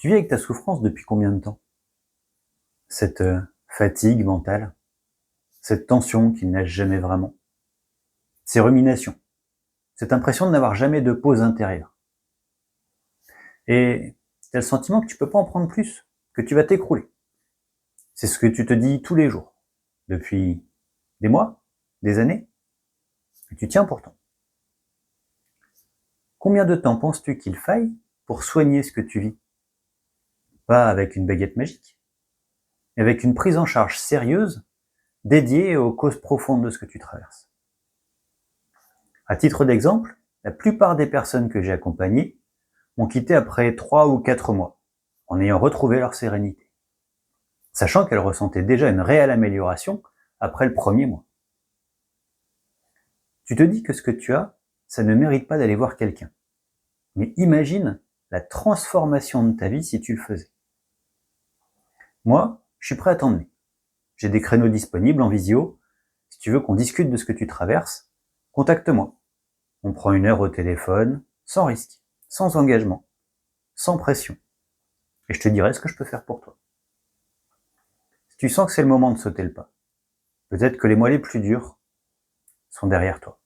Tu vis avec ta souffrance depuis combien de temps? Cette fatigue mentale, cette tension qui ne lâche jamais vraiment, ces ruminations, cette impression de n'avoir jamais de pause intérieure. Et tu as le sentiment que tu peux pas en prendre plus, que tu vas t'écrouler. C'est ce que tu te dis tous les jours, depuis des mois, des années, et tu tiens pourtant. Combien de temps penses-tu qu'il faille pour soigner ce que tu vis? Pas avec une baguette magique, mais avec une prise en charge sérieuse dédiée aux causes profondes de ce que tu traverses. À titre d'exemple, la plupart des personnes que j'ai accompagnées m'ont quitté après 3 ou 4 mois, en ayant retrouvé leur sérénité, sachant qu'elles ressentaient déjà une réelle amélioration après le premier mois. Tu te dis que ce que tu as, ça ne mérite pas d'aller voir quelqu'un. Mais imagine la transformation de ta vie si tu le faisais. Moi, je suis prêt à t'emmener. J'ai des créneaux disponibles en visio. Si tu veux qu'on discute de ce que tu traverses, contacte-moi. On prend 1 heure au téléphone, sans risque, sans engagement, sans pression. Et je te dirai ce que je peux faire pour toi. Si tu sens que c'est le moment de sauter le pas, peut-être que les mois les plus durs sont derrière toi.